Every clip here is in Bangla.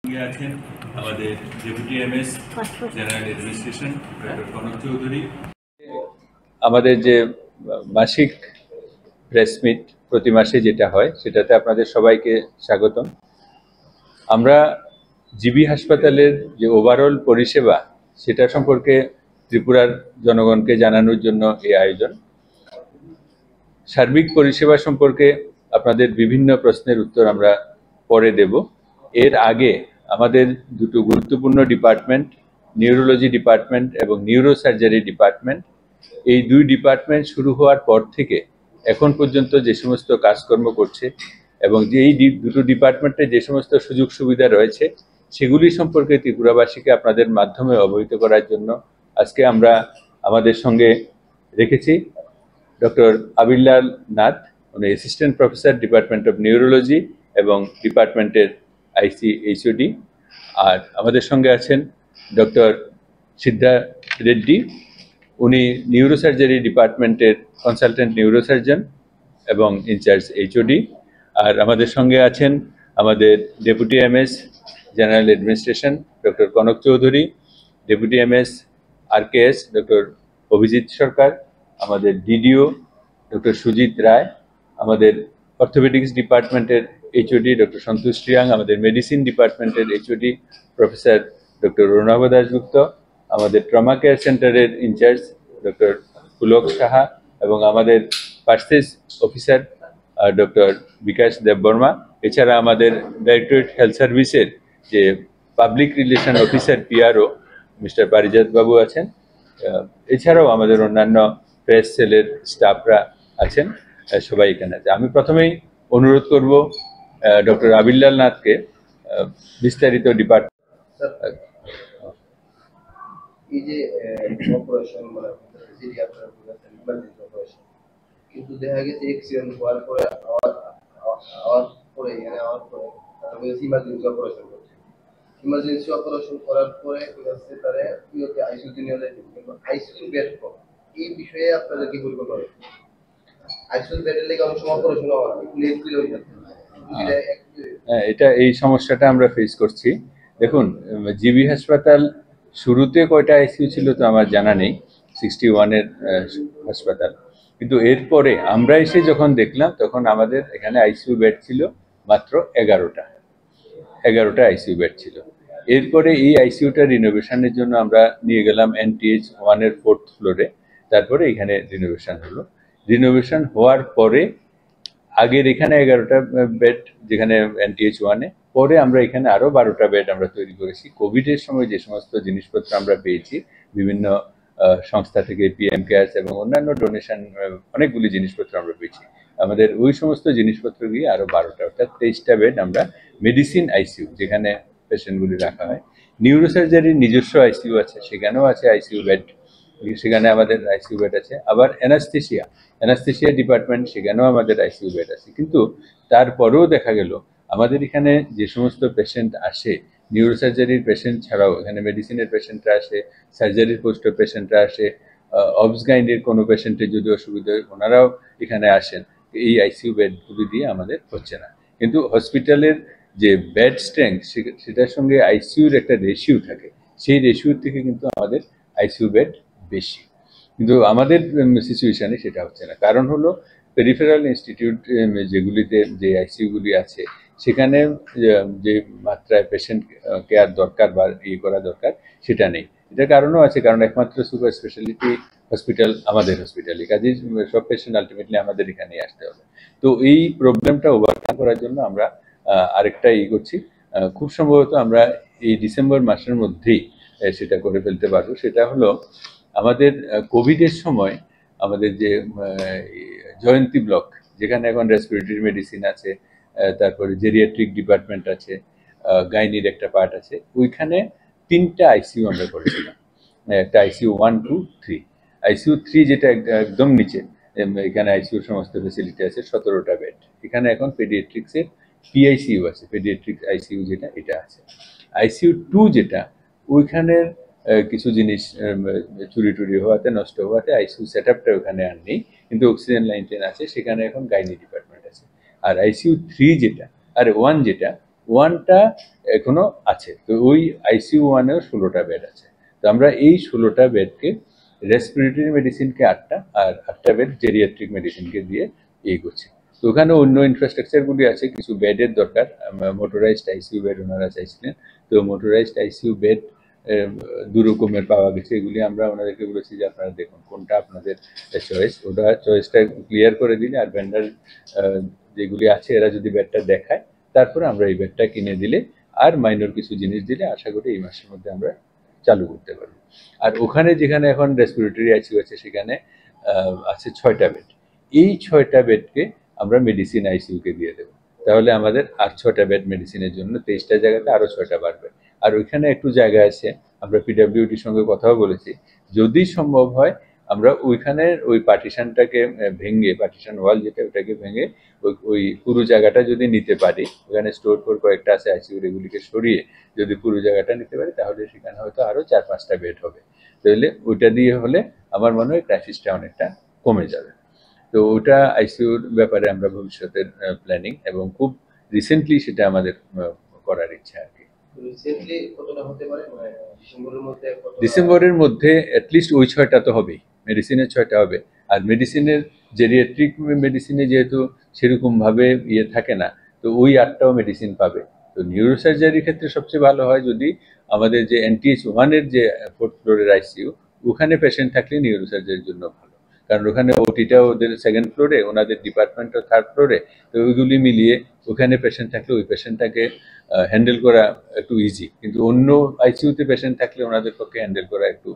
সঙ্গে আছেন আমাদের deputy MS general administration doctor Kanak Chowdhury. আমাদের যে মাসিক প্রেস মিট প্রতি মাসে যেটা হয় সেটাতে আপনাদের সবাইকে স্বাগতম। আমরা জিবি হাসপাতালের যে ওভারঅল পরিষেবা সেটা সম্পর্কে ত্রিপুরার জনগণকে জানানোর জন্য এই আয়োজন। সার্বিক পরিষেবা সম্পর্কে আপনাদের বিভিন্ন প্রশ্নের উত্তর আমরা পরে দেব। এর আগে আমাদের দুটো গুরুত্বপূর্ণ ডিপার্টমেন্ট, নিউরোলজি ডিপার্টমেন্ট এবং নিউরোসার্জারি ডিপার্টমেন্ট, এই দুই ডিপার্টমেন্ট শুরু হওয়ার পর থেকে এখন পর্যন্ত যে সমস্ত কাজকর্ম করছে এবং যে এই দুটো ডিপার্টমেন্টে যে সমস্ত সুযোগ সুবিধা রয়েছে সেগুলি সম্পর্কে ত্রিপুরাবাসীকে আপনাদের মাধ্যমে অবহিত করার জন্য আজকে আমরা আমাদের সঙ্গে রেখেছি ডক্টর আবিরলাল নাথ, উনি assistant professor department of neurology এবং ডিপার্টমেন্টের ICHOD। আর আমাদের সঙ্গে আছেন ডক্টর সিদ্ধা রেড্ডি, উনি নিউরোসার্জারি ডিপার্টমেন্টের কনসালটেন্ট নিউরোসার্জন এবং ইনচার্জ HOD। আর আমাদের সঙ্গে আছেন আমাদের deputy MS general administration doctor Kanak Chowdhury, deputy MS RKS doctor Abhijit Sarkar, আমাদের DDO ডক্টর সুজিত রায়, আমাদের অর্থোপেডিক্স ডিপার্টমেন্টের HOD ডক্টর সন্তোষ রিয়াং, আমাদের মেডিসিন ডিপার্টমেন্টের HOD professor doctor Arunabha Dasgupta, আমাদের ট্রমা কেয়ার সেন্টারের ইনচার্জ ডক্টর পুলক সাহা এবং আমাদের purchase officer doctor Bikash Debbarma. এছাড়া আমাদের ডাইরেক্টরেট হেলথ সার্ভিসের যে public relation officer PRO mister Parijat babu আছেন। এছাড়াও আমাদের অন্যান্য প্রেস সেলের স্টাফরা আছেন, সবাই এখানে আছে। আমি প্রথমেই অনুরোধ করব ডক্টর আবিরলাল নাথকে বিস্তারিত ডিপার্টমেন্ট। এই যে অপারেশন মানে অপারেশন, কিন্তু দেখা গেছে অ্যাক্সিডেন্ট হওয়ার পরে ইমার্জেন্সি অপারেশন করছে। ইমার্জেন্সি অপারেশন করার পরে তারা আইসিইউতে নিয়ে যায়, কিন্তু আইসিইউ বেড কম। এই বিষয়ে আপনাদের কি পরিকল্পনা রয়েছে? আইসিইউ বেডের লেগে অনেক সময় অপারেশন হওয়া এটা এই সমস্যাটা আমরা ফেস করছি। দেখুন, জিবি হাসপাতাল শুরুতে কয়টা ICU ছিল তো আমার জানা নেই, 61-এর হাসপাতাল, কিন্তু এরপরে আমরা এসে যখন দেখলাম তখন আমাদের এখানে ICU বেড ছিল মাত্র 11টা ICU বেড ছিল। এরপরে এই ICUটা রিনোভেশনের জন্য আমরা নিয়ে গেলাম NTH 1-এর 4th ফ্লোরে, তারপরে এখানে রিনোভেশন হলো। রিনোভেশন হওয়ার পরে আগের এখানে 11টা বেড যেখানে NTH 1-এ, পরে আমরা এখানে আরো 12টা বেড আমরা তৈরি করেছি। কোভিডের সময় যে সমস্ত জিনিসপত্র আমরা পেয়েছি বিভিন্ন সংস্থা থেকে, PM কেয়ার্স এবং অন্যান্য ডোনেশন, অনেকগুলি জিনিসপত্র আমরা পেয়েছি। আমাদের ওই সমস্ত জিনিসপত্র দিয়ে আরো 12টা, অর্থাৎ 23টা বেড আমরা মেডিসিন ICU যেখানে পেশেন্টগুলি রাখা হয়। নিউরোসার্জারির নিজস্ব ICU আছে, সেখানেও আছে ICU বেড, সেখানে আমাদের ICU বেড আছে। আবার অ্যানাস্থেসিয়া ডিপার্টমেন্ট, সেখানেও আমাদের ICU বেড আছে। কিন্তু তারপরেও দেখা গেল আমাদের এখানে যে সমস্ত পেশেন্ট আসে, নিউরোসার্জারির পেশেন্ট ছাড়াও এখানে মেডিসিনের পেশেন্টরা আসে, সার্জারির পোস্টের পেশেন্টরা আসে, অবসগাইনের কোনো পেশেন্টের যদি অসুবিধা হয় ওনারাও এখানে আসেন। এই ICU বেডগুলি দিয়ে আমাদের হচ্ছে না। কিন্তু হসপিটালের যে বেড স্ট্রেংথ সেটার সঙ্গে ICUর একটা রেশিও থাকে, সেই রেশিওর থেকে কিন্তু আমাদের ICU বেড বেশি, কিন্তু আমাদের সিচুয়েশনে সেটা হচ্ছে না। কারণ হলো পেরিফেরাল ইনস্টিটিউট যেগুলিতে যে ICUগুলি আছে সেখানে যে মাত্রায় পেশেন্ট কেয়ার দরকার বা করা দরকার সেটা নেই। এটার কারণও আছে, কারণ একমাত্র সুপার স্পেশালিটি হসপিটাল আমাদের হসপিটালে, কাজেই সব পেশেন্ট আলটিমেটলি আমাদের এখানেই আসতে হবে। তো এই প্রবলেমটা ওভারকাম করার জন্য আমরা আরেকটা করছি। খুব সম্ভবত আমরা এই ডিসেম্বর মাসের মধ্যেই সেটা করে ফেলতে পারবো। সেটা হলো আমাদের কোভিডের সময় আমাদের যে জয়ন্তী ব্লক, যেখানে এখন রেসপিরেটরি মেডিসিন আছে, তারপরে জেরিয়াট্রিক ডিপার্টমেন্ট আছে, গাইনির একটা পার্ট আছে, ওইখানে 3টা ICU আমরা করেছিলাম। একটা ICU 1, 2, 3। ICU 3 যেটা একদম নিচে, এখানে ICUর সমস্ত ফেসিলিটি আছে, 17টা বেড। এখানে এখন পেডিয়াট্রিক্সের PICU আছে, পেডিয়াট্রিক্স ICU যেটা, এটা আছে। ICU 2 যেটা, ওইখানের কিছু জিনিস চুরি হওয়াতে, নষ্ট হওয়াতে ICU সেট আপটা ওখানে আর নেই, কিন্তু অক্সিজেন লাইন আছে, সেখানে এখন গাইনি ডিপার্টমেন্ট আছে। আর ICU 3 যেটা আর 1 যেটা, ওয়ানটা এখনো আছে। তো ওই আইসিইউ ওয়ানেও 16টা বেড আছে। তো আমরা এই 16টা বেডকে রেসপিরেটরি মেডিসিনকে 8টা আর 8টা বেড জেরিয়াট্রিক মেডিসিনকে দিয়ে করছি। তো ওখানে অন্য ইনফ্রাস্ট্রাকচারগুলি আছে, কিছু বেডের দরকার। মোটরাইজড আইসিইউ বেড ওনারা চাইছিলেন। তো মোটরাইজড আইসিইউ বেড 2 রকমের পাওয়া গেছে। এগুলি আমরা ওনাদেরকে বলেছি যে আপনারা দেখুন কোনটা আপনাদের চয়েস, ওটা চয়েসটা ক্লিয়ার করে দিলে, আর ভেন্ডার যেগুলি আছে এরা যদি বেডটা দেখায়, তারপরে আমরা এই বেডটা কিনে দিলে আর মাইনর কিছু জিনিস দিলে আশা করি এই মাসের মধ্যে আমরা চালু করতে পারবো। আর ওখানে যেখানে এখন রেসপিরেটরি আইসিইউ আছে সেখানে আছে 6টা বেড। এই 6টা বেডকে আমরা মেডিসিন আইসিইউকে দিয়ে দেবো। তাহলে আমাদের আর 6টা বেড মেডিসিনের জন্য 23টা জায়গাতে আরো 6টা বাড়বে। আর ওইখানে একটু জায়গা আছে, আমরা পিডব্লিউডির সঙ্গে কথাও বলেছি, যদি সম্ভব হয় আমরা ওইখানে ওই পার্টিশনটাকে ভেঙে, পার্টিশন ওয়াল যেটা, ওটাকে ভেঙে ওই পুরো জায়গাটা যদি নিতে পারি, ওখানে স্টোর ফোর কয়েকটা আছে আইসিইউ, এগুলিকে সরিয়ে যদি পুরো জায়গাটা নিতে পারি, তাহলে সেখানে হয়তো আরো 4-5টা বেড হবে। তাহলে ওইটা দিয়ে হলে আমার মনে হয় ক্রাইসিসটা অনেকটা কমে যাবে। তো ওটা আইসিইউর ব্যাপারে আমরা ভবিষ্যতের প্ল্যানিং, এবং খুব রিসেন্টলি সেটা আমাদের করার ইচ্ছা আর কি। রিসেন্টলি কতটা হতে পারে, মানে ডিসেম্বরের মধ্যে ডিসেম্বরের মধ্যে অ্যাটলিস্ট ওই 6টা তো হবেই, মেডিসিনের 6টা হবে। আর মেডিসিনের জেরিয়াট্রিক মেডিসিনে যেহেতু সেরকম ভাবে থাকে না, তো ওই 8টাও মেডিসিন পাবে। তো নিউরোসার্জারির ক্ষেত্রে সবচেয়ে ভালো হয় যদি আমাদের যে NTH 1-এর যে 4th ফ্লোরের আইসিইউ, ওখানে পেশেন্ট থাকলে নিউরোসার্জারির জন্য ভালো, কারণ ওখানে ওটিটাও ওদের 2nd ফ্লোরে, ওনাদের ডিপার্টমেন্টও 3rd ফ্লোরে। তো ওইগুলি মিলিয়ে ওখানে পেশেন্ট থাকলে ওই পেশেন্টটাকে হ্যান্ডেল করা একটু ইজি, কিন্তু অন্য আইসিইউতে পেশেন্ট থাকলে ওনাদের পক্ষে হ্যান্ডেল করা একটু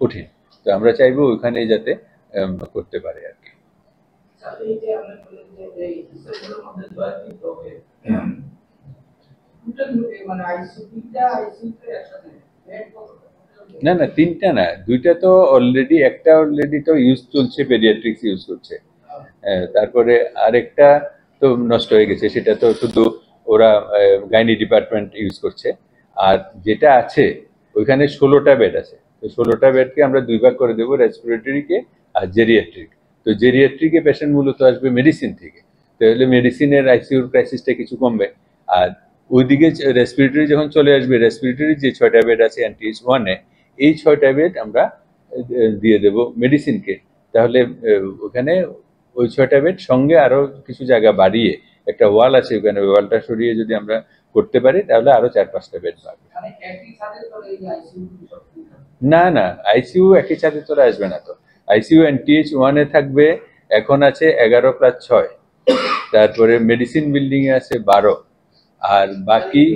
কঠিন। তো আমরা চাইবো ওইখানে যাতে করতে পারে আর কি। না না, 3টা না, 2টা তো অলরেডি, একটা অলরেডি তো ইউজ চলছে, পেডিয়াট্রিক্স ইউজ করছে। তারপরে আরেকটা তো নষ্ট হয়ে গেছে, সেটা তো শুধু ওরা গাইনি ডিপার্টমেন্ট ইউজ করছে। আর যেটা আছে ওইখানে 16টা বেড আছে। তো 16টা বেডকে আমরা 2 ভাগ করে দেবো, রেসপিরেটরিকে আর জেরিয়াট্রিক। তো জেরিয়াট্রিকে পেশেন্ট মূলত আসবে মেডিসিন থেকে, তাহলে মেডিসিনের আইসিইউর ক্রাইসিসটা কিছু কমবে। আর ওইদিকে রেসপিরেটরি যখন চলে আসবে, রেসপিরেটরি যে 6টা বেড আছে NTH 1-এ, এই 6টা বেড আমরা দিয়ে দেব মেডিসিনকে। তাহলে ওখানে ওই 6টা বেড সঙ্গে আরো কিছু জায়গা বাড়িয়ে, একটা ওয়াল আছে ওখানে, ওই ওয়ালটা সরিয়ে যদি আমরা করতে পারি, তাহলে আরো 4-5টা বেড বাড়বে। না না, আইসিইউ একই ছাদের তলে আসবে না তো। আইসিইউ NTH 1-এ থাকবে, এখন আছে 11+6, তারপরে মেডিসিন বিল্ডিং এ আছে 12, আর বাকি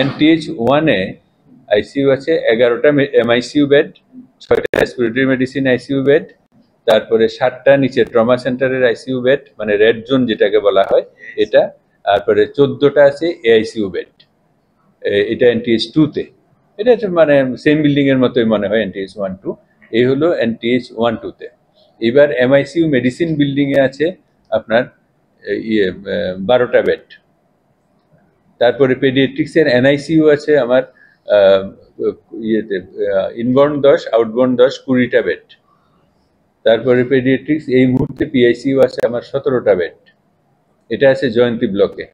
NTH 1-এ আইসিইউ আছে 11টা MICU বেড, 6টা রেসপিরেটরি মেডিসিন আইসিইউ বেড, তারপরে 7টা নিচে ট্রমা সেন্টারের আইসিইউ বেড, মানে রেড জোন যেটাকে বলা হয় এটা, তারপরে 14টা আছে AICU বেড। এটা NTH 2-তে, এটা মানে সেম বিল্ডিং এর মতোই মনে হয় NTH 1-2। এই হলো NTH 1-2-তে। এবার MICU মেডিসিন বিল্ডিং এ আছে আপনার 12টা বেড। তারপরে পেডিয়াট্রিক্স এর NICU আছে আমার ইনবর্ন 10, আউটবর্ন 10, 20টা বেড। তারপরে পেডিয়াট্রিক্স এই মুহূর্তে PICU আছে আমার 17টা বেড, এটা আছে জয়ন্তী ব্লকে।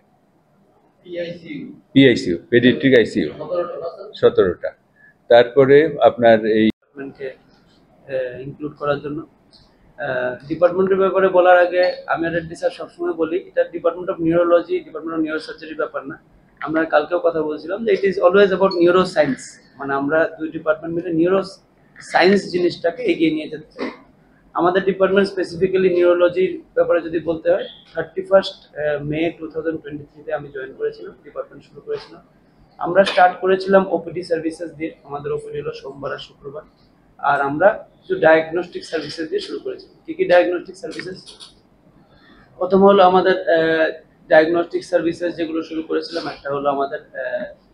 PICU পেডিয়াট্রিক আইসিইউ 17টা। তারপরে আপনার এই ইনক্লুড করার জন্য ডিপার্টমেন্টের ব্যাপারে বলার আগে আমি রেড্ডি স্যার সবসময় বলি, এটা department of neurology, department of নিউরোসার্জারির ব্যাপার না। আমরা কালকেও কথা বলছিলাম যে it is always about neuro science, মানে আমরা 2 ডিপার্টমেন্ট মিলে নিউরো সায়েন্স জিনিসটাকে এগিয়ে নিয়ে যেতে চাই। আমাদের ডিপার্টমেন্ট স্পেসিফিক্যালি নিউরোলজির ব্যাপারে যদি বলতে হয়, 31 মে 2023-তে আমি জয়েন করেছিলাম, ডিপার্টমেন্ট শুরু করেছিলাম। আমরা স্টার্ট করেছিলাম ওপিডি সার্ভিসেস দিয়ে, আমাদের ওপিডি হলো সোমবার আর শুক্রবার। আর আমরা কিছু ডায়াগনস্টিক সার্ভিসেস দিয়ে শুরু করেছি। কি কি ডায়াগনস্টিক সার্ভিসেস? প্রথম হলো আমাদের ডায়াগনস্টিক সার্ভিসেস যেগুলো শুরু করেছিলাম, একটা হলো আমাদের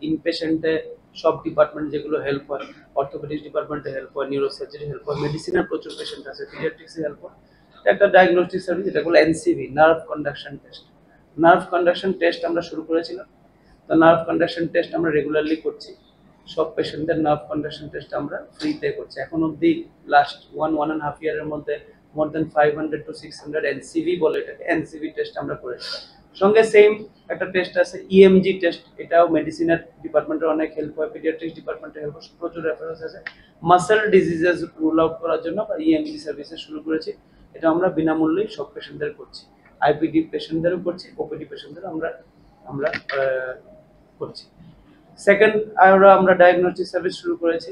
ইনপেশেন্টে সব ডিপার্টমেন্ট যেগুলো হেল্প হয়, অর্থোপেডিক্স ডিপার্টমেন্টে হেল্প হয়, নিউরোসার্জারি হেল্প হয়, মেডিসিনের প্রচুর পেশেন্ট আছে, পিডিয়াট্রিক্সে হেল্প হয়। একটা ডায়াগনস্টিক সার্ভিস, এটা হলো NCV, nerve conduction test. Nerve conduction test আমরা শুরু করেছিলাম। তো নার্ভ কন্ডাকশন টেস্ট আমরা রেগুলারলি করছি। সব পেশেন্টদের নার্ভ কন্ডাকশন টেস্ট আমরা ফ্রিতে করছি। এখন অবধি লাস্ট 1.5 ইয়ারের মধ্যে মোর দেন 500 to 600 এনসিভি বলে এটাকে, এনসিভি টেস্ট আমরা করেছি। সঙ্গে সেম একটা টেস্ট আছে ইএমজি টেস্ট, এটাও মেডিসিনের ডিপার্টমেন্টের অনেক হেল্প হয়, পিডিয়াট্রিক্স ডিপার্টমেন্টে হেল্প হয়, প্রচুর রেফারেন্স আছে। মাসেল ডিজিজেস রুল আউট করার জন্য আমরা ইএমজি সার্ভিসেস শুরু করেছি, এটা আমরা বিনামূল্যেই সব পেশেন্টদের করছি, আইপিডি পেশেন্টদেরও করছি, ওপিডি পেশেন্টদেরও আমরা আমরা করছি। সেকেন্ড আমরা ডায়াগনস্টিক সার্ভিস শুরু করেছি,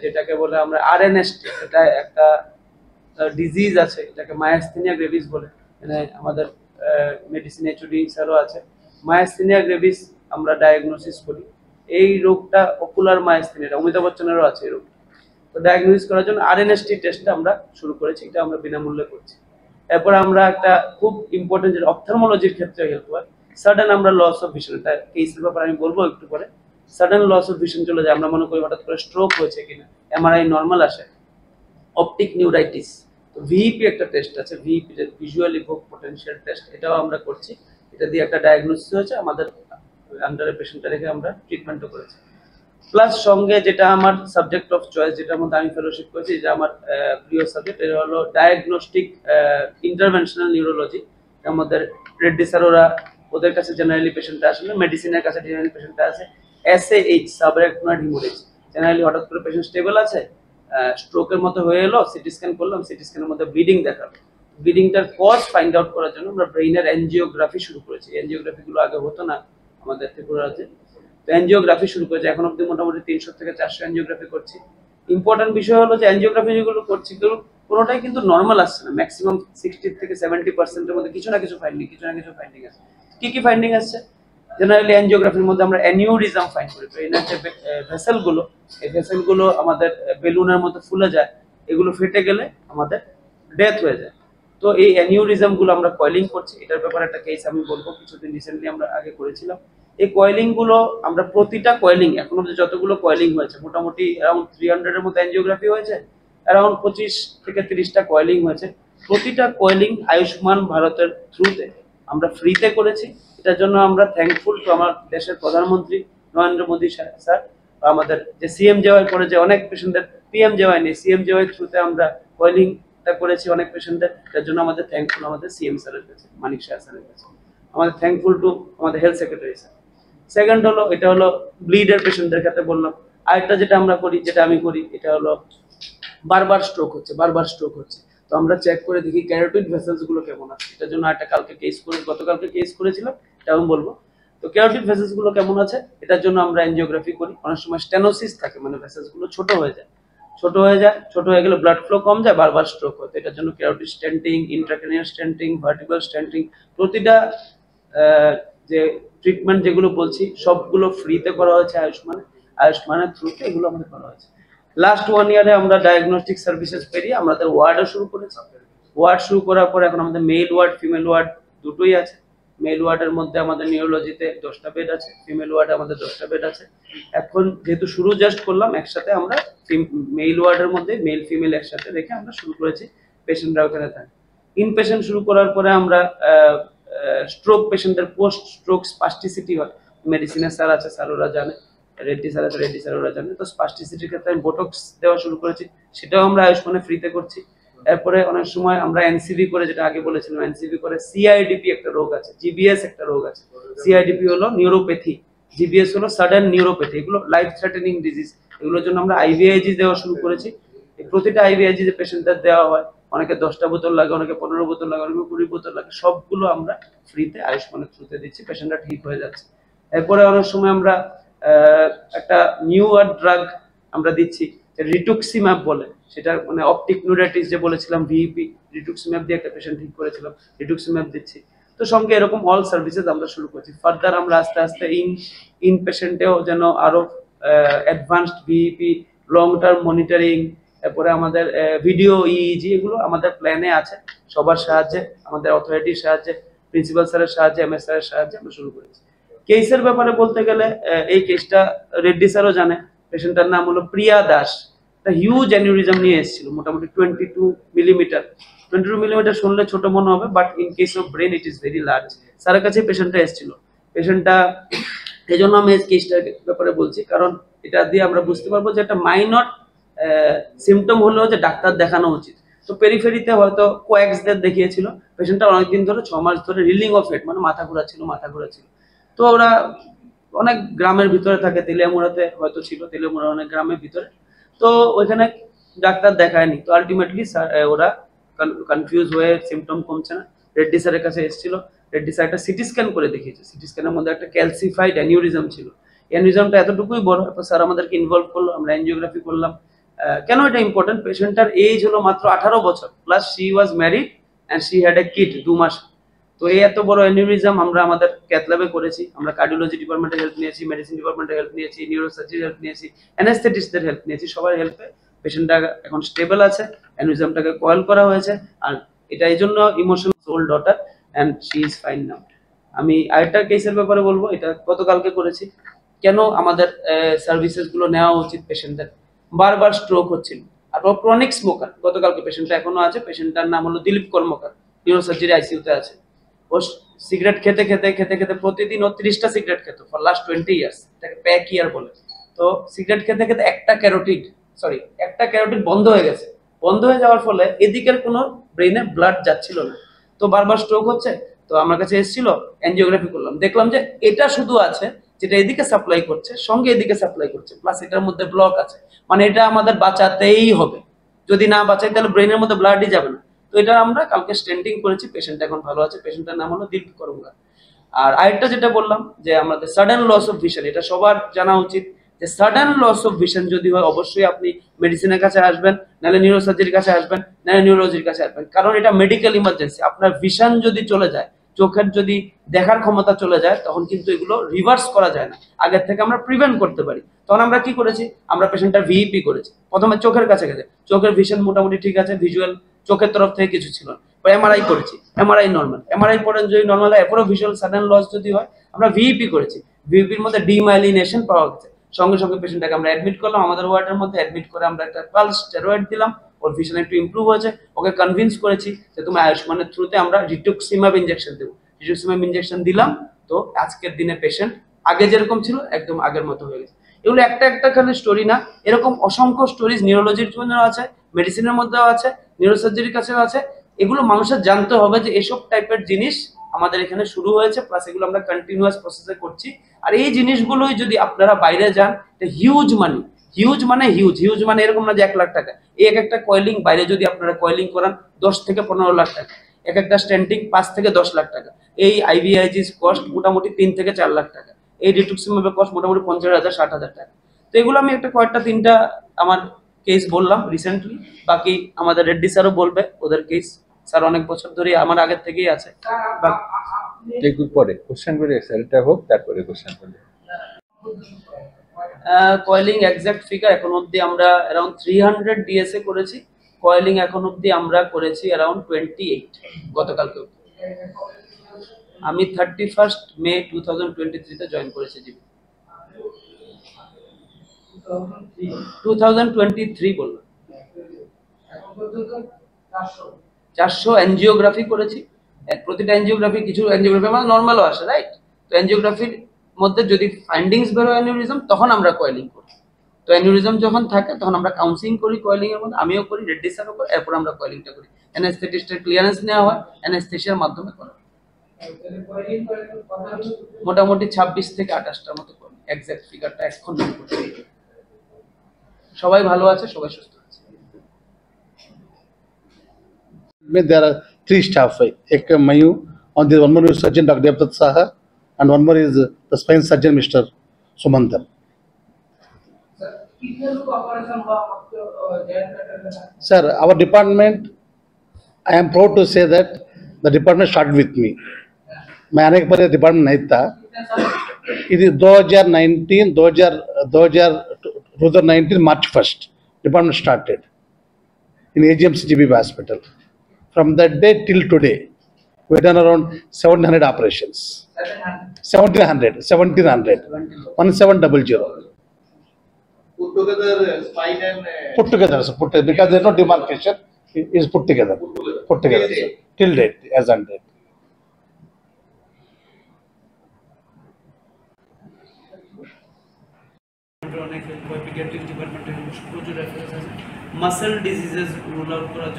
যেটাকে বলে আমরা আরএনএসটি, এটা একটা ডিজিজ আছে, এটাকে মায়াস্থেনিয়া গ্রেভিস বলে, মানে আমাদের মেডিসিন এইচওডি স্যারও আছে। মায়াস্থেনিয়া গ্রেভিস আমরা ডায়াগনোসিস করি, এই রোগটা পপুলার মায়াস্থেনিয়া, অমিতাভ বচ্চনেরও আছে এই রোগটা। তো ডায়াগনোসিস করার জন্য আরএনএসটি টেস্টটা আমরা শুরু করেছি, এটা আমরা বিনামূল্যে করছি। এরপর আমরা একটা খুব ইম্পর্টেন্ট যেটা অপথলমোলজির ক্ষেত্রে হেল্প হয়, সাডেন আমরা লস অফ ভিশন, এটা কেসের ব্যাপারে আমি বলবো একটু পরে। সাডেন লস অফ ভিশন চলে যায়, আমরা মনে করি হঠাৎ করে স্ট্রোক হয়েছে কিনা, এমআরআই নর্মাল আসে, অপটিক নিউরাইটিস। তো ভিইপি একটা টেস্ট আছে, ভিইপি ভিজুয়াল ইভোক পোটেনশিয়াল টেস্ট, এটাও আমরা করছি। এটা দিয়ে একটা ডায়াগনোসিস হয়েছে, আমাদের আন্ডারে পেশেন্টটা রেখে আমরা ট্রিটমেন্টও করেছি। প্লাস সঙ্গে যেটা আমার সাবজেক্ট অফ চয়েস, যেটার মধ্যে আমি ফেলোশিপ করেছি, যেটা আমার প্রিয় সাবজেক্ট, এটা হলো ডায়াগনস্টিক ইন্টারভেনশনাল নিউরোলজি। আমাদের রেড্ডি স্যার ওরা, ওদের কাছে জেনারেলি পেশেন্টটা আসে না, মেডিসিনের কাছে জেনারেলি পেশেন্টটা আছে এসএএইচ, সাবআরেকনয়েড হিমোরেজ। জেনারেলি হঠাৎ করে পেশেন্ট স্টেবল আছে, স্ট্রোকের মতো হয়ে এলো, সিটি স্ক্যান করলাম, সিটি স্ক্যানের মধ্যে ব্লিডিং দেখালো, ব্লিডিংটার কজ ফাইন্ড আউট করার জন্য আমরা ব্রেইনের এনজিওগ্রাফি শুরু করেছি। এনজিওগ্রাফিগুলো আগে হতো না আমাদের ত্রিপুরাতে, তো এনজিওগ্রাফি শুরু করেছে, এখন অব্দি মোটামুটি 300 থেকে 400 এনজিওগ্রাফি করছি। ইম্পর্টেন্ট বিষয় হলো যে এনজিওগ্রাফি যেগুলো করছি কোনোটাই কিন্তু নর্মাল আসছে না, ম্যাক্সিমাম 60 থেকে 70%-এর মধ্যে কিছু না কিছু ফাইন্ডিং আছে। কি কি ফাইন্ডিং আসছে? জেনারেলি এনজিওগ্রাফির মধ্যে আমরা অ্যানিউরিজম ফাইন্ড করি, ব্রেইনের যে ভেসেলগুলো, এই ভেসেলগুলো আমাদের বেলুনের মতো ফুলে যায়, এগুলো ফেটে গেলে আমাদের ডেথ হয়ে যায়। তো এই অ্যানিউরিজম গুলো আমরা কয়েলিং করছি, এটার ব্যাপারে একটা কেস আমি বলবো, কিছুদিন রিসেন্টলি আমরা আগে করেছিলাম। এই কয়েলিং গুলো আমরা প্রতিটা কয়েলিং, এখন অব্দি যতগুলো কয়েলিং হয়েছে মোটামুটি অ্যারাউন্ড 300 এর মতো এনজিওগ্রাফি হয়েছে, অ্যারাউন্ড 25 থেকে 30টা কয়েলিং হয়েছে। প্রতিটা কয়েলিং আয়ুষ্মান ভারতের থ্রুতে আমরা ফ্রিতে করেছি। এটার জন্য আমরা থ্যাঙ্কফুল টু আমার দেশের প্রধানমন্ত্রী নরেন্দ্র মোদী স্যার, আমাদের যে সিএমজেওয়াই করে, যে অনেক পেশেন্টদের পিএমজেওয়াই নেই, সিএমজেওয়াই থ্রুতে আমরা কয়েলিংটা করেছি অনেক পেশেন্টদের। এটার জন্য আমাদের থ্যাঙ্কফুল আমাদের সিএম স্যারের কাছে, মানিক শাহ স্যারের কাছে, আমাদের থ্যাঙ্কফুল টু আমাদের হেলথ সেক্রেটারি স্যার। সেকেন্ড হলো, এটা হলো ব্লিডের পেশেন্টদের ক্ষেত্রে বললাম। আরেকটা যেটা আমরা করি, যেটা আমি করি, এটা হলো বারবার স্ট্রোক হচ্ছে, তো আমরা চেক করে দেখি ক্যারোটিড ভেসেলস গুলো কেমন আছে। এটার জন্য একটা গতকালকে কেস করেছিলাম, এটা আমি বলবো। তো ক্যারোটিড ভেসেলস গুলো কেমন আছে, এটার জন্য আমরা এনজিওগ্রাফি করি। অনেক সময় স্টেনোসিস থাকে, মানে ভেসেলস গুলো ছোট হয়ে গেলে ব্লাড ফ্লো কম যায়, বারবার স্ট্রোক হয়। তো এটার জন্য carotid stenting, intracranial stenting, vertebral stenting, প্রতিটা যে ট্রিটমেন্ট যেগুলো বলছি সবগুলো ফ্রিতে করা হয়েছে আয়ুষ্মানের থ্রুতে, এগুলো আমাদের করা হয়েছে। লাস্ট 1 ইয়ারে আমরা ডায়াগনস্টিক সার্ভিসেস পেরিয়ে আমাদের ওয়ার্ডও শুরু করেছি। ওয়ার্ড শুরু করার পর এখন আমাদের মেল ওয়ার্ড, ফিমেল ওয়ার্ড দুটোই আছে। মেল ওয়ার্ডের মধ্যে আমাদের নিউরোলজিতে 10টা বেড আছে, ফিমেল ওয়ার্ডে আমাদের 10টা বেড আছে। এখন যেহেতু শুরু জাস্ট করলাম, একসাথে আমরা মেল ওয়ার্ডের মধ্যে মেল ফিমেল একসাথে রেখে আমরা শুরু করেছি, পেশেন্টরা ওখানে থাকে। ইনপেশেন্ট শুরু করার পরে আমরা স্ট্রোক পেশেন্টদের পোস্ট স্ট্রোক স্পাস্টিসিটি হয়, মেডিসিনের স্যার আছে, স্যার ওরা জানে, রেড্ডি স্যার আছে, রেড্ডি স্যার ওরা জানে। তো স্পাস্টিসিটির ক্ষেত্রে আমি বোটক্স দেওয়া শুরু করেছি, সেটাও আমরা আয়ুষ্মানে ফ্রিতে করছি। এরপরে অনেক সময় আমরা এনসিভি করে, যেটা আগে বলেছিলাম, এনসিভি করে সিআইডিপি একটা রোগ আছে, জিবিএস একটা রোগ আছে। সিআইডিপি হলো নিউরোপ্যাথি, জিবিএস হলো সাডেন নিউরোপ্যাথি, এগুলো লাইফ থ্রেটেনিং ডিজিজ। এগুলোর জন্য আমরা আইভিআইজি দেওয়া শুরু করেছি। প্রতিটা আইভিআইজি যে পেশেন্টদের দেওয়া হয়, অনেকে 10টা বোতল লাগে, অনেকে 15 বোতল লাগে, অনেকে 20 বোতল লাগে, সবগুলো আমরা ফ্রিতে আয়ুষ্মানের থ্রুতে দিচ্ছি, পেশেন্টরা ঠিক হয়ে যাচ্ছে। এরপরে অনেক সময় আমরা একটা নিউ ড্রাগ আমরা দিচ্ছি, রিটুক্সিম্যাব বলে, সেটা মানে অপটিক নিউরাইটিস যে বলেছিলাম, ভিইপি, রিটুক্সিম্যাব দিয়ে একটা পেশেন্ট ঠিক করেছিলাম, রিটুক্সিম্যাব দিচ্ছি। তো সঙ্গে এরকম অল সার্ভিসেস আমরা শুরু করছি। ফার্দার আমরা আস্তে আস্তে ইন পেশেন্টেও যেন আরো অ্যাডভান্সড ভিইপি, লং টার্ম মনিটরিং, এরপরে আমাদের ভিডিও ইইজি, এগুলো আমাদের প্ল্যানে আছে। সবার সাহায্যে, আমাদের অথরিটির সাহায্যে, প্রিন্সিপাল স্যারের সাহায্যে, এমএস স্যারের সাহায্যে আমরা শুরু করেছি। কেসের ব্যাপারে বলতে গেলে, এই কেসটা রেড্ডি স্যারও জানে, পেশেন্টটার নাম হলো প্রিয়া দাস। একটা হিউজ অ্যানিউরিজম নিয়ে এসেছিল, মোটামুটি 22 মিলিমিটার। 22 মিলিমিটার শুনলে ছোট মনে হবে, but in case of brain it is very large. স্যারের কাছে পেশেন্টটা এসেছিল। পেশেন্টটা, এই জন্য আমি এই কেসটার ব্যাপারে বলছি, কারণ এটা দিয়ে আমরা বুঝতে পারবো যে একটা মাইনর সিমটম হলেও যে ডাক্তার দেখানো উচিত। তো তো পেরিফেরিতে হয়তো কোয়াক্সদের দেখিয়েছিল, পেশেন্টটা অনেকদিন ধরে 6 মাস ধরে রিলিং অফ হেড, মানে মাথা ঘোরা ছিল। তো ওরা অনেক গ্রামের ভিতরে থাকে, তেলিয়ামুড়াতে হয়তো ছিল, তেলিয়ামুড়া অনেক গ্রামের ভিতরে। তো ওইখানে ডাক্তার দেখায়নি, তো আলটিমেটলি ওরা কনফিউজ হয়ে সিমটম কমছে না, রেড্ডি স্যারের কাছে এসেছিল। রেড্ডি স্যার একটা সিটি স্ক্যান করে দেখিয়েছে, সিটি স্ক্যানের মধ্যে একটা ক্যালসিফাইড অ্যানিউরিজম ছিল। অ্যানিউরিজমটা এতটুকুই বড়, তো স্যার আমাদেরকে ইনভলভ করলো, আমরা এনজিওগ্রাফি করলাম। কেন এটা ইম্পর্টেন্ট, পেশেন্টটার এজ হলো মাত্র 18 বছর, plus she was married and she had a kid 2 মাস। তো এই এত বড় অ্যানিউরিজম আমরা আমাদের ক্যাথ ল্যাবে করেছি, আমরা কার্ডিওলজি ডিপার্টমেন্টের হেল্প নিয়েছি, মেডিসিন ডিপার্টমেন্টের হেল্প নিয়েছি, নিউরোসার্জারির হেল্প নিয়েছি, অ্যানেস্থেটিস্টদের হেল্প নিয়েছি, সবার হেল্পে পেশেন্টটা এখন স্টেবল আছে, অ্যানিউরিজমটাকে কয়েল করা হয়েছে। আর এটা এই জন্য emotional sole daughter and she is fine now. আমি আরেকটা কেসের ব্যাপারে বলবো, এটা গতকালকে করেছি। কেন আমাদের সার্ভিসেস গুলো নেওয়া উচিত পেশেন্টদের, বারবার স্ট্রোক হচ্ছিল আর ও ক্রনিক স্মোকার। গতকালকে পেশেন্টটা এখনো আছে, পেশেন্টটার নাম হলো দিলীপ কর্মকার, নিউরোসার্জারি আইসিইউতে আছে। ও সিগারেট খেতে খেতে খেতে খেতে প্রতিদিন ও 30টা সিগারেট খেত ফর লাস্ট 20 ইয়ার্স, এটাকে প্যাক ইয়ার বলে। তো সিগারেট খেতে খেতে একটা ক্যারোটিড বন্ধ হয়ে গেছে। বন্ধ হয়ে যাওয়ার ফলে এদিকের কোনো ব্রেইনে ব্লাড যাচ্ছিল না, তো বারবার স্ট্রোক হচ্ছে। তো আমার কাছে এসেছিল, এনজিওগ্রাফি করলাম, দেখলাম যে এটা শুধু আছে যেটা এদিকে সাপ্লাই করছে, সঙ্গে এদিকে সাপ্লাই করছে, প্লাস এটার মধ্যে ব্লক আছে, মানে এটা আমাদের বাঁচাতেই হবে, যদি না বাঁচাই তাহলে ব্রেইনের মধ্যে ব্লাডই যাবে না। তো এটা আমরা কালকে স্টেন্টিং করেছি, পেশেন্ট এখন ভালো আছে। পেশেন্টের নাম হলো দিলীপ কর্মকার। আর আরেকটা যেটা বললাম যে আমাদের সাডেন লস অফ ভিশন, এটা সবার জানা উচিত যে সাডেন লস অফ ভিশন যদি হয় অবশ্যই আপনি মেডিসিনের কাছে আসবেন, নাহলে নিউরোসার্জারির কাছে আসবেন, নাহলে নিউরোলজির কাছে আসবেন, কারণ এটা মেডিকেল ইমার্জেন্সি। আপনার ভিশন যদি চলে যায়, চোখের যদি দেখার ক্ষমতা চলে যায়, তখন কিন্তু এগুলো রিভার্স করা যায় না, আগের থেকে আমরা প্রিভেন্ট করতে পারি। তখন আমরা কি করেছি, আমরা পেশেন্টটা ভিইপি করেছি। প্রথমে চোখের কাছে গেছে, চোখের ভিশন মোটামুটি ঠিক আছে, ভিজুয়াল চোখের তরফ থেকে কিছু ছিল না। এমআরআই করেছি, এমআরআই নর্মাল, এমআরআই পরে যদি নর্মাল হয়, এরপরও ভিজুয়াল সাডেন লস যদি হয়, আমরা ভিইপি করেছি। ভিইপির মধ্যে ডিমাইলিনেশন পাওয়া গেছে, সঙ্গে সঙ্গে পেশেন্টটাকে আমরা অ্যাডমিট করলাম আমাদের ওয়ার্ডের মধ্যে। অ্যাডমিট করে আমরা একটা পালস স্টেরয়েড দিলাম, ওর ভিশন একটু ইমপ্রুভ হয়েছে। ওকে কনভিন্স করেছি যে তুমি আয়ুষ্মানের থ্রুতে আমরা রিটুক্সিমাব ইনজেকশন দেবো, রিটুক্সিমাব ইনজেকশন দিলাম। তো আজকের দিনে পেশেন্ট আগে যেরকম ছিল একদম আগের মতো হয়ে গেছে। এগুলো একটা একটা খালি স্টোরি না, এরকম অসংখ্য স্টোরিজ নিউরোলজির জন্য আছে, মেডিসিনের মধ্যেও আছে, নিউরোসার্জারির কাছেও আছে। এগুলো মানুষের জানতে হবে যে এসব টাইপের জিনিস আমাদের এখানে শুরু হয়েছে, প্লাস এগুলো আমরা কন্টিনিউয়াস প্রসেসে করছি। আর এই জিনিসগুলোই যদি আপনারা বাইরে যান, হিউজ মানি, হিউজ মানে এরকম না যে 1 লাখ টাকা। এই এক একটা কয়েলিং বাইরে যদি আপনারা কয়েলিং করান 10 থেকে 15 লাখ টাকা, এক একটা স্ট্যান্টিং 5 থেকে 10 লাখ টাকা। এই আইভিআইজিস কস্ট মোটামুটি 3 থেকে 4 লাখ টাকা। এই রিটুক্সিমাবের কস্ট মোটামুটি 50,000 60,000 টাকা। তো এগুলো আমি একটা কয়েকটা 3টা আমার কেস বললাম রিসেন্টলি, বাকি আমাদের রেড্ডি স্যারও বলবে ওদের কেস। স্যার অনেক বছর ধরে আমার আগের থেকেই আছে। একটু পরে কোশ্চেন করে স্যার, এটা হোক তারপরে কোশ্চেন করবে। কয়েলিং এক্সাক্ট ফিগার এখন অবধি আমরা অ্যারাউন্ড 300 ডিএসএ করেছি। কয়েলিং এখন অবধি আমরা করেছি অ্যারাউন্ড 28 গতকালকে অবধি। আমি 31 মে 2023 তে জয়েন করেছি জিবি। 2023 বললাম। 400 এনজিওগ্রাফি করেছি। প্রতিটা এনজিওগ্রাফি, কিছু এনজিওগ্রাফি আমার নর্মালও আসে, রাইট? তো এনজিওগ্রাফির মধ্যে যদি ফাইন্ডিংস বেরোয় অ্যানিউরিজম, তখন আমরা কয়েলিং করি। তো অ্যানিউরিজম যখন থাকে তখন আমরা কাউন্সিলিং করি কয়েলিং এর মধ্যে, আমিও করি, রেড্ডি স্যারও করে, এরপর আমরা কয়েলিংটা করি। অ্যানেস্থেটিস্টের ক্লিয়ারেন্স নেওয়া হয়, অ্যানেস্থেশিয়ার মাধ্যমে করা হয়। মোটামুটি 26 থেকে 28টার মতো করি, এক্সাক্ট ফিগারটা এখন নোট করতে। সবাই ভালো আছে, সবাই সুস্থ আছে। There are 3 staff. Ek Mayu, on the one more is surgeon Dr. Devdutt Saha, and one more is the spine surgeon Mr. Sumandar. Sir, our department, I am proud to say that the department started with me. मैं आने के बाद डिपार्टमेंट नहीं था। ఇది 2019 March 1st department started in AGMC GBB hospital. From that day till today, we have done around 700 operations. 1700. 1700. Put together spine and Put together, so because there is no demarcation, it is put together. Put together, sir. Till date, as on date. অনেক পিডিয়াট্রিক ডিপার্টমেন্টে প্রচুর রেফারেন্স আছে। মাসেল ডিজিজেস রুল আউট করার